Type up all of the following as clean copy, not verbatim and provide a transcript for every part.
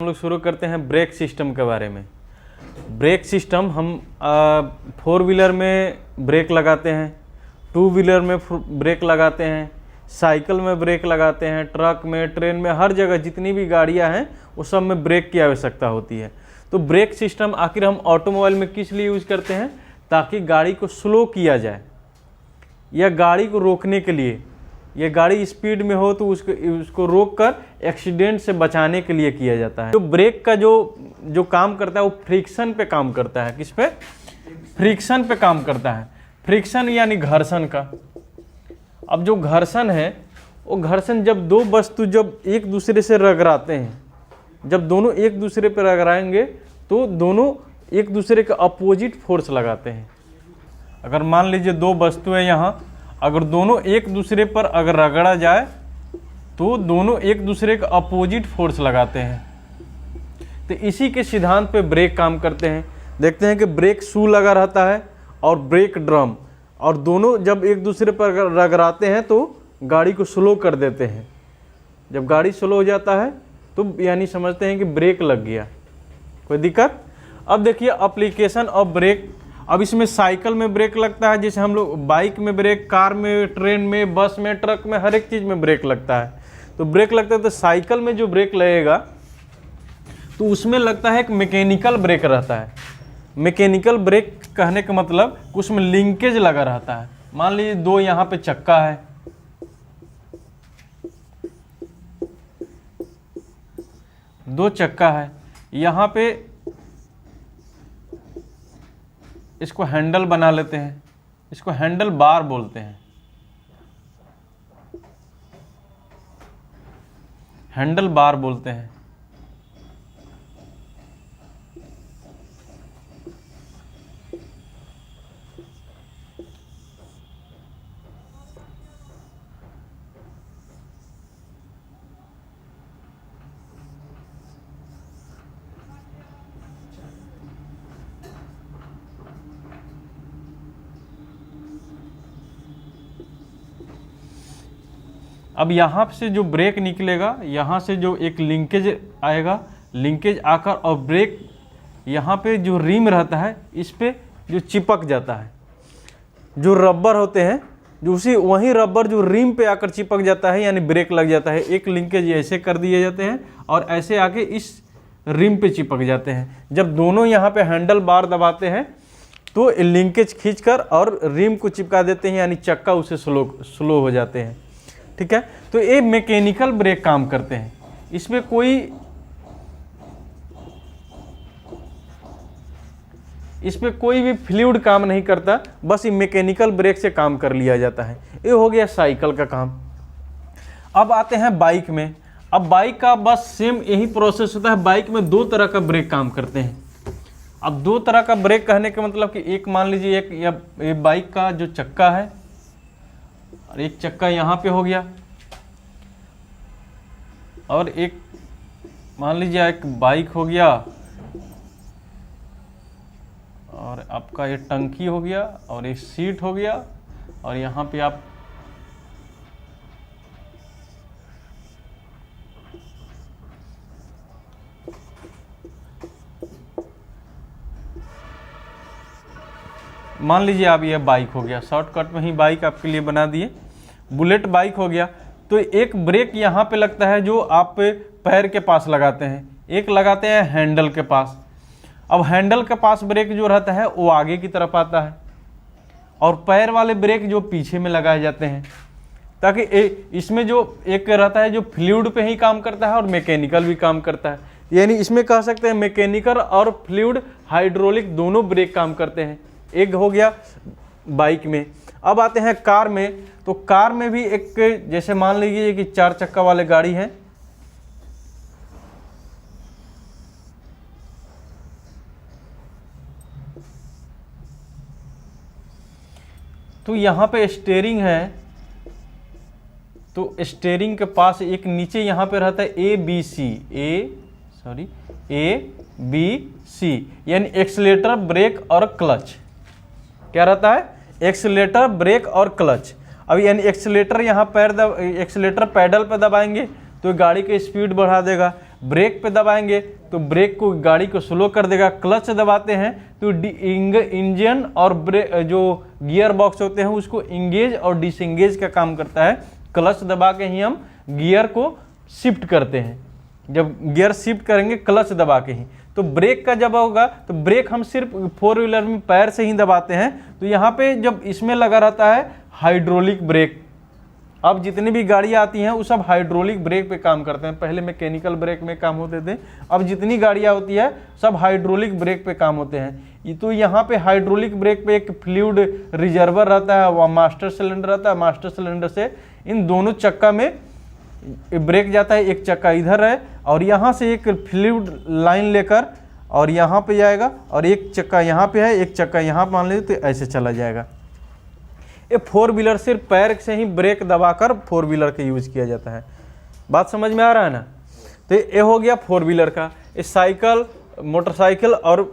लोग शुरू करते हैं ब्रेक सिस्टम के बारे में। ब्रेक सिस्टम हम 4 व्हीलर में ब्रेक लगाते हैं, 2 व्हीलर में ब्रेक लगाते हैं, साइकिल में ब्रेक लगाते हैं, ट्रक में, ट्रेन में, हर जगह जितनी भी गाड़ियां हैं उस सब में ब्रेक की आवश्यकता होती है। तो ब्रेक सिस्टम आखिर हम ऑटोमोबाइल में किस लिए यूज़ करते हैं? ताकि गाड़ी को स्लो किया जाए या गाड़ी को रोकने के लिए, ये गाड़ी स्पीड में हो तो उसको रोक कर एक्सीडेंट से बचाने के लिए किया जाता है। तो ब्रेक का जो काम करता है वो फ्रिक्शन पे काम करता है। किस पे? फ्रिक्शन पे काम करता है। फ्रिक्शन यानी घर्षण का। अब जो घर्षण है वो घर्षण जब दो वस्तु जब एक दूसरे से रगड़ाते हैं, जब दोनों एक दूसरे पर रगड़ाएंगे तो दोनों एक दूसरे के अपोजिट फोर्स लगाते हैं। अगर मान लीजिए 2 वस्तुएं यहाँ, अगर दोनों एक दूसरे पर अगर रगड़ा जाए तो दोनों एक दूसरे के अपोजिट फोर्स लगाते हैं। तो इसी के सिद्धांत पे ब्रेक काम करते हैं। देखते हैं कि ब्रेक शू लगा रहता है और ब्रेक ड्रम, और दोनों जब एक दूसरे पर रगड़ाते हैं तो गाड़ी को स्लो कर देते हैं। जब गाड़ी स्लो हो जाता है तो यानी समझते हैं कि ब्रेक लग गया। कोई दिक्कत? अब देखिए एप्लीकेशन ऑफ ब्रेक। अब इसमें साइकिल में ब्रेक लगता है, जैसे हम लोग बाइक में ब्रेक, कार में, ट्रेन में, बस में, ट्रक में, हर एक चीज़ में ब्रेक लगता है। तो ब्रेक लगता है तो साइकिल में जो ब्रेक लगेगा तो उसमें लगता है एक मैकेनिकल ब्रेक रहता है। मैकेनिकल ब्रेक कहने का मतलब उसमें लिंकेज लगा रहता है। मान लीजिए 2 यहाँ पे चक्का है, दो चक्का है, यहाँ पे इसको हैंडल बना लेते हैं, इसको हैंडल बार बोलते हैं। हैंडल बार बोलते हैं। अब यहाँ से जो ब्रेक निकलेगा, यहाँ से जो एक लिंकेज आएगा, लिंकेज आकर और ब्रेक यहाँ पे जो रिम रहता है इस पे जो चिपक जाता है। जो रबर होते हैं जो वही रबर जो रिम पे आकर चिपक जाता है यानी ब्रेक लग जाता है। एक लिंकेज ऐसे कर दिए जाते हैं और ऐसे आके इस रिम पे चिपक जाते हैं। जब दोनों यहाँ पे हैंडल बार दबाते हैं तो लिंकेज खींचकर और रिम को चिपका देते हैं, यानी चक्का उसे स्लो हो जाते हैं। ठीक है, तो ये मैकेनिकल ब्रेक काम करते हैं। इसमें कोई भी फ्लूइड काम नहीं करता, बस ये मैकेनिकल ब्रेक से काम कर लिया जाता है। ये हो गया साइकिल का काम। अब आते हैं बाइक में। अब बाइक का बस सेम यही प्रोसेस होता है। बाइक में 2 तरह का ब्रेक काम करते हैं। अब 2 तरह का ब्रेक कहने का मतलब कि एक मान लीजिए ये बाइक का जो चक्का है और एक चक्का यहाँ पे हो गया, और एक मान लीजिए एक बाइक हो गया और आपका ये टंकी हो गया और एक सीट हो गया, और यहाँ पे आप मान लीजिए आप ये बाइक हो गया, शॉर्टकट में ही बाइक आपके लिए बना दिए, बुलेट बाइक हो गया। तो एक ब्रेक यहाँ पे लगता है जो आप पैर के पास लगाते हैं, एक लगाते हैं हैंडल के पास। अब हैंडल के पास ब्रेक जो रहता है वो आगे की तरफ आता है और पैर वाले ब्रेक जो पीछे में लगाए जाते हैं, ताकि इसमें जो एक रहता है जो फ्लूइड पे ही काम करता है और मैकेनिकल भी काम करता है। यानी इसमें कह सकते हैं मैकेनिकल और फ्लूइड हाइड्रोलिक दोनों ब्रेक काम करते हैं। एक हो गया बाइक में। अब आते हैं कार में। तो कार में भी एक, जैसे मान लीजिए कि 4 चक्का वाले गाड़ी है, तो यहाँ पे स्टीयरिंग है, तो स्टीयरिंग के पास एक नीचे यहाँ पे रहता है ए बी सी यानी एक्सीलरेटर, ब्रेक और क्लच। क्या रहता है? एक्सीलरेटर, ब्रेक और क्लच। अब यानी एक्सीलरेटर यहाँ एक्सीलरेटर पैडल पे दबाएंगे तो गाड़ी की स्पीड बढ़ा देगा, ब्रेक पे दबाएंगे तो ब्रेक को गाड़ी को स्लो कर देगा, क्लच दबाते हैं तो इंजन और जो गियर बॉक्स होते हैं उसको इंगेज और डिसएंगेज का काम करता है। क्लच दबा के ही हम गियर को शिफ्ट करते हैं, जब गियर शिफ्ट करेंगे क्लच दबा के ही। तो ब्रेक का जब होगा तो ब्रेक हम सिर्फ 4 व्हीलर में पैर से ही दबाते हैं। तो यहाँ पे जब इसमें लगा रहता है हाइड्रोलिक ब्रेक, अब जितनी भी गाड़ियाँ आती हैं वो सब हाइड्रोलिक ब्रेक पे काम करते हैं। पहले मैकेनिकल ब्रेक में काम होते थे, अब जितनी गाड़ियाँ होती है सब हाइड्रोलिक ब्रेक पे काम होते हैं। तो यहाँ पे हाइड्रोलिक ब्रेक पे एक फ्लूइड रिजर्वर रहता है, वह मास्टर सिलेंडर रहता है। मास्टर सिलेंडर से इन दोनों चक्का में ब्रेक जाता है, एक चक्का इधर है और यहाँ से एक फ्लूइड लाइन लेकर और यहाँ पे जाएगा और एक चक्का यहाँ पे है, एक चक्का यहाँ मान लीजिए, तो ऐसे चला जाएगा। ये 4 व्हीलर सिर्फ पैर से ही ब्रेक दबाकर 4 व्हीलर का यूज किया जाता है। बात समझ में आ रहा है ना? तो ये हो गया 4 व्हीलर का। ये साइकिल, मोटरसाइकिल और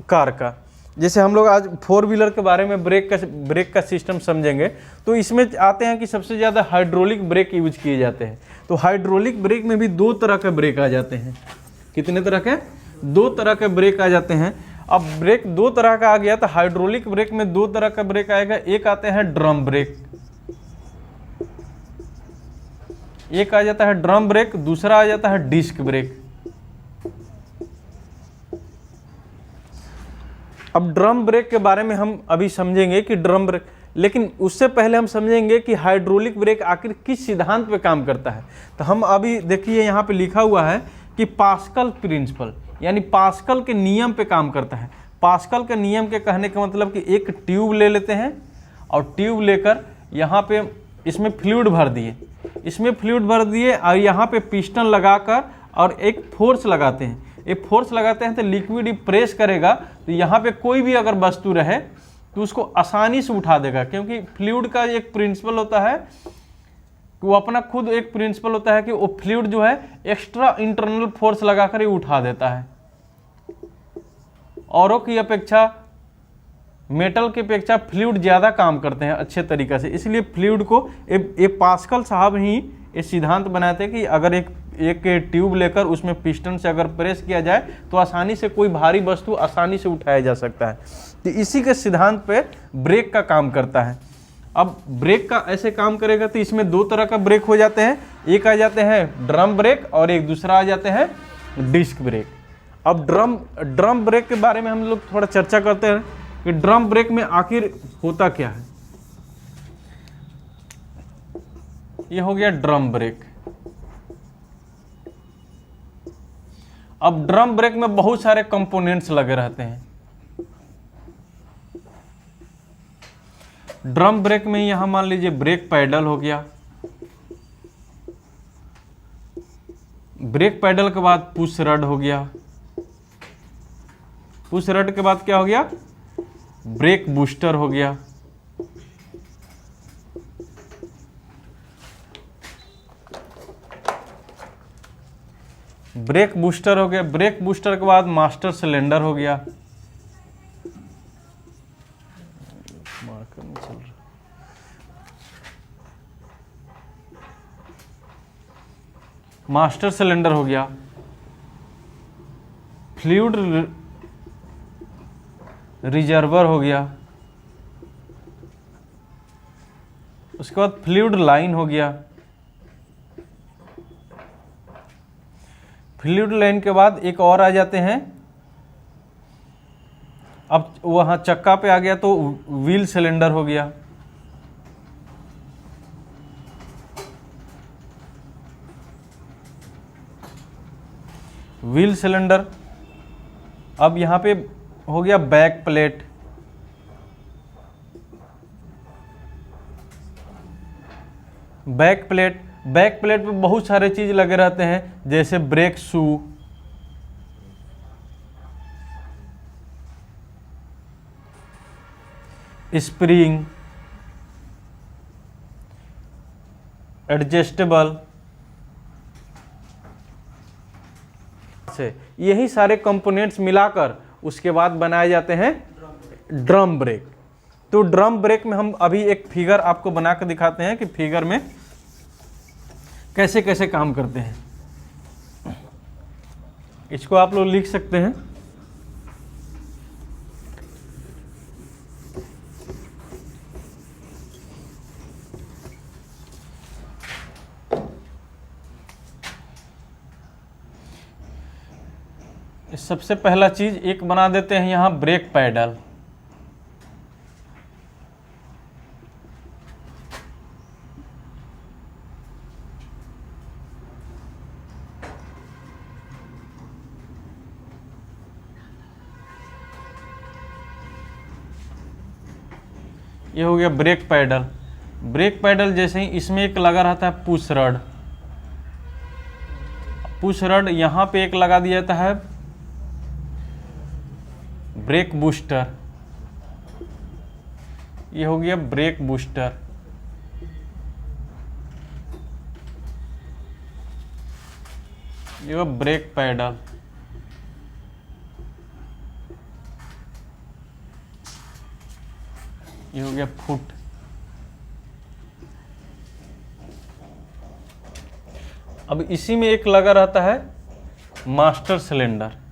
कार का। जैसे हम लोग आज 4 व्हीलर के बारे में ब्रेक का सिस्टम समझेंगे तो इसमें आते हैं कि सबसे ज़्यादा हाइड्रोलिक ब्रेक यूज किए जाते हैं। तो हाइड्रोलिक ब्रेक में भी 2 तरह के ब्रेक आ जाते हैं। कितने तरह के? 2 तरह के ब्रेक आ जाते हैं। अब ब्रेक 2 तरह का आ गया तो हाइड्रोलिक ब्रेक में 2 तरह का ब्रेक आएगा। एक आते हैं ड्रम ब्रेक, एक आ जाता है ड्रम ब्रेक, दूसरा आ जाता है डिस्क ब्रेक। अब ड्रम ब्रेक के बारे में हम अभी समझेंगे कि ड्रम ब्रेक, लेकिन उससे पहले हम समझेंगे कि हाइड्रोलिक ब्रेक आखिर किस सिद्धांत पे काम करता है। तो हम अभी देखिए यहाँ पे लिखा हुआ है कि पास्कल प्रिंसिपल, यानी पास्कल के नियम पे काम करता है। पास्कल के नियम के कहने का मतलब कि एक ट्यूब ले लेते हैं और ट्यूब लेकर यहाँ पे इसमें फ्लूइड भर दिए, इसमें फ्लूइड भर दिए और यहाँ पे पिस्टन लगाकर और एक फोर्स लगाते हैं। एक फोर्स लगाते हैं तो लिक्विड प्रेस करेगा तो यहाँ पे कोई भी अगर वस्तु रहे तो उसको आसानी से उठा देगा, क्योंकि फ्लूइड का एक प्रिंसिपल होता है, वो अपना खुद एक प्रिंसिपल होता है कि वो फ्लूइड जो है एक्स्ट्रा इंटरनल फोर्स लगाकर ही उठा देता है। औरों की अपेक्षा, मेटल की अपेक्षा फ्लूइड ज़्यादा काम करते हैं अच्छे तरीके से, इसलिए फ्लूइड को ये पास्कल साहब ही ये सिद्धांत बनाते हैं कि अगर एक ट्यूब लेकर उसमें पिस्टन से अगर प्रेस किया जाए तो आसानी से कोई भारी वस्तु आसानी से उठाया जा सकता है। तो इसी के सिद्धांत पे ब्रेक का काम करता है। अब ब्रेक का ऐसे काम करेगा तो इसमें 2 तरह का ब्रेक हो जाते हैं। एक आ जाते हैं ड्रम ब्रेक और एक दूसरा आ जाते हैं डिस्क ब्रेक। अब ड्रम ब्रेक के बारे में हम लोग थोड़ा चर्चा करते हैं कि ड्रम ब्रेक में आखिर होता क्या है। ये हो गया ड्रम ब्रेक। अब ड्रम ब्रेक में बहुत सारे कंपोनेंट्स लगे रहते हैं। ड्रम ब्रेक में यहां मान लीजिए ब्रेक पैडल हो गया, ब्रेक पैडल के बाद पुश रड हो गया, पुश रड के बाद क्या हो गया? ब्रेक बूस्टर हो गया, ब्रेक बूस्टर हो गया, ब्रेक बूस्टर के बाद मास्टर सिलेंडर हो गया, मास्टर सिलेंडर हो गया, फ्लूइड रिजर्वर हो गया, उसके बाद फ्लूइड लाइन हो गया, फ्लूइड लाइन के बाद एक और आ जाते हैं। अब वहां चक्का पे आ गया तो व्हील सिलेंडर हो गया, व्हील सिलेंडर। अब यहां पे हो गया बैक प्लेट, बैक प्लेट पे बहुत सारे चीज लगे रहते हैं, जैसे ब्रेक शू, स्प्रिंग, एडजस्टेबल, से यही सारे कंपोनेंट्स मिलाकर उसके बाद बनाए जाते हैं ड्रम ब्रेक। तो ड्रम ब्रेक में हम अभी एक फिगर आपको बना कर दिखाते हैं कि फिगर में कैसे कैसे काम करते हैं। इसको आप लोग लिख सकते हैं। सबसे पहला चीज एक बना देते हैं यहां ब्रेक पैडल। ये हो गया ब्रेक पैडल। ब्रेक पैडल जैसे ही इसमें एक लगा रहता है पुश रड। पुश रड यहां पे एक लगा दिया जाता है ब्रेक बूस्टर। ये हो गया ब्रेक बूस्टर। ये हो ब्रेक पैडल। ये हो गया फुट। अब इसी में एक लगा रहता है मास्टर सिलेंडर।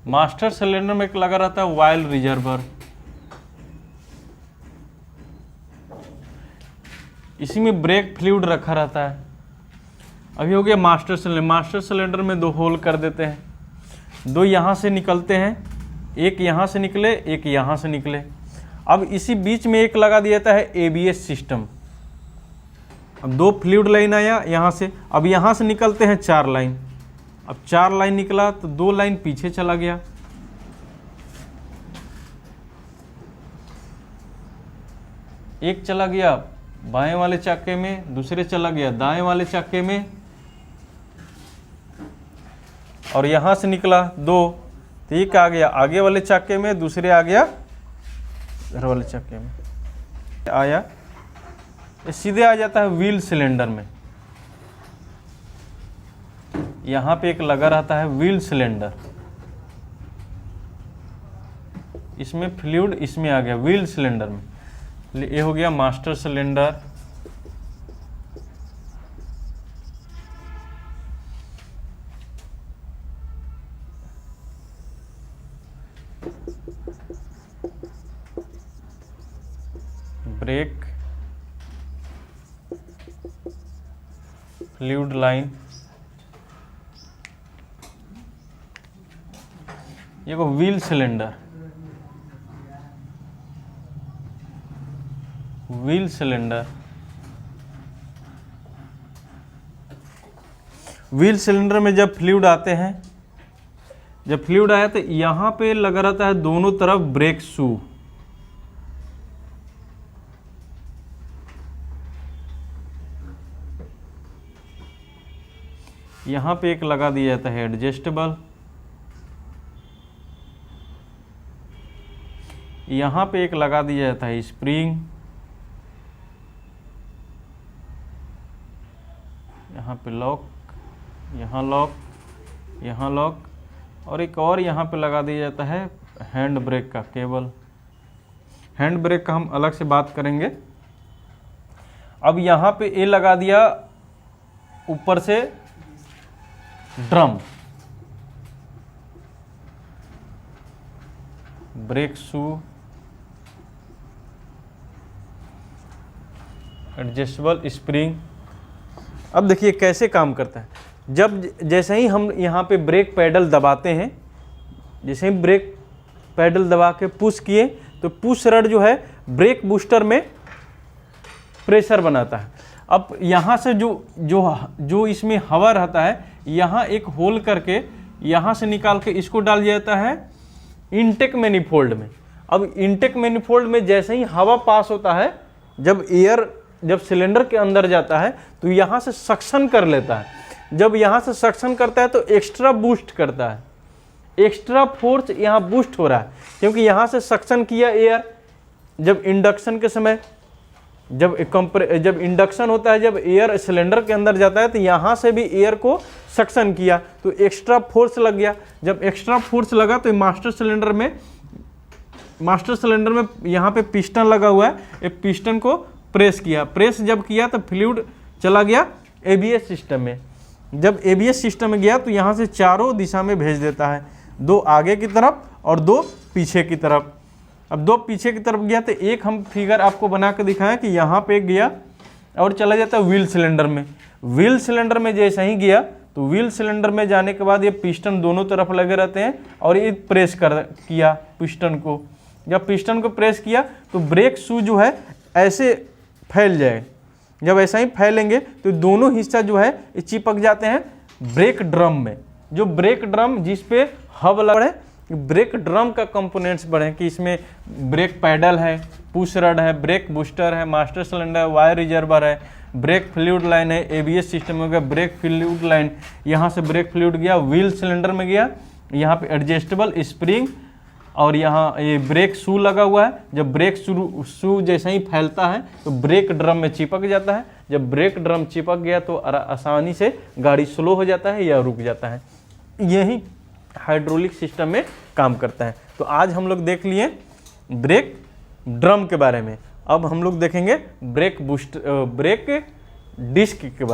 मास्टर सिलेंडर में एक लगा रहता है ऑयल रिजर्वर। इसी में ब्रेक फ्लूइड रखा रहता है। अभी हो गया मास्टर सिलेंडर। मास्टर सिलेंडर में 2 होल कर देते हैं। 2 यहां से निकलते हैं, एक यहां से निकले, एक यहां से निकले। अब इसी बीच में एक लगा दिया जाता है एबीएस सिस्टम। अब 2 फ्लूइड लाइन आया यहां से। अब यहां से निकलते हैं 4 लाइन। अब 4 लाइन निकला तो 2 लाइन पीछे चला गया। एक चला गया बाएं वाले चक्के में, दूसरे चला गया दाएं वाले चक्के में, और यहां से निकला 2 तो एक आ गया आगे वाले चक्के में, दूसरे आ गया इधर वाले चक्के में आया। ये सीधे आ जाता है व्हील सिलेंडर में। यहां पे एक लगा रहता है व्हील सिलेंडर। इसमें फ्लूइड इसमें आ गया व्हील सिलेंडर में। ये हो गया master cylinder. Brake fluid line. ये को wheel cylinder. Wheel cylinder. Wheel cylinder में जब फ्लूइड आते हैं, जब फ्लूइड आया तो यहां पे लगा रहता है दोनों तरफ ब्रेक शू। यहां पे एक लगा दिया जाता है एडजस्टेबल। यहां पे एक लगा दिया जाता है स्प्रिंग। यहाँ पे लॉक, यहाँ लॉक, यहाँ लॉक, और एक और यहाँ पे लगा दिया जाता है हैंड ब्रेक का केबल। हैंड ब्रेक का हम अलग से बात करेंगे। अब यहाँ पे ये लगा दिया ऊपर से drum, brake shoe, adjustable spring. अब देखिए कैसे काम करता है। जब जैसे ही हम यहाँ पे ब्रेक पैडल दबाते हैं, जैसे ही ब्रेक पैडल दबा के पुश किए तो पुश रड जो है ब्रेक बूस्टर में प्रेशर बनाता है। अब यहाँ से जो इसमें हवा रहता है, यहाँ एक होल करके यहाँ से निकाल के इसको डाल दिया जाता है इनटेक मैनिफोल्ड में। अब इनटेक मैनिफोल्ड में जैसे ही हवा पास होता है, जब एयर जब सिलेंडर के अंदर जाता है तो यहाँ से सक्शन कर लेता है। जब यहाँ से सक्शन करता है तो एक्स्ट्रा बूस्ट करता है, एक्स्ट्रा फोर्स यहाँ बूस्ट हो रहा है, क्योंकि यहाँ से सक्शन किया एयर। जब इंडक्शन के समय जब इंडक्शन होता है, जब एयर सिलेंडर के अंदर जाता है तो यहाँ से भी एयर को सक्शन किया तो एक्स्ट्रा फोर्स लग गया। जब एक्स्ट्रा फोर्स लगा तो मास्टर सिलेंडर में यहाँ पे पिस्टन लगा हुआ है, ये पिस्टन को प्रेस किया। प्रेस जब किया तो फ्लूइड चला गया एबीएस सिस्टम में। जब एबीएस सिस्टम में गया तो यहाँ से चारों दिशा में भेज देता है, 2 आगे की तरफ और 2 पीछे की तरफ। अब 2 पीछे की तरफ गया तो एक हम फिगर आपको बना के दिखाएं कि यहाँ पे गया और चला जाता है व्हील सिलेंडर में। व्हील सिलेंडर में जैसे ही गया तो व्हील सिलेंडर में जाने के बाद ये पिस्टन दोनों तरफ लगे रहते हैं और ये प्रेस किया पिस्टन को। जब पिस्टन को प्रेस किया तो ब्रेक शू जो है ऐसे फैल जाए। जब ऐसा ही फैलेंगे तो दोनों हिस्सा जो है ये चिपक जाते हैं ब्रेक ड्रम में। जो ब्रेक ड्रम जिस पे हब लगा है, ब्रेक ड्रम का कंपोनेंट्स बढ़े कि इसमें ब्रेक पैडल है, पुश रड है, ब्रेक बूस्टर है, मास्टर सिलेंडर, वायर रिजर्वर है, ब्रेक फ्लूइड लाइन है, एबीएस सिस्टम में गया ब्रेक फ्लूइड लाइन, यहाँ से ब्रेक फ्लूइड गया व्हील सिलेंडर में गया, यहाँ पे एडजस्टेबल स्प्रिंग और यहाँ ये ब्रेक शू लगा हुआ है। जब ब्रेक शू जैसे ही फैलता है तो ब्रेक ड्रम में चिपक जाता है। जब ब्रेक ड्रम चिपक गया तो आसानी से गाड़ी स्लो हो जाता है या रुक जाता है। यही हाइड्रोलिक सिस्टम में काम करता है। तो आज हम लोग देख लिए ब्रेक ड्रम के बारे में। अब हम लोग देखेंगे ब्रेक डिस्क के बारे में।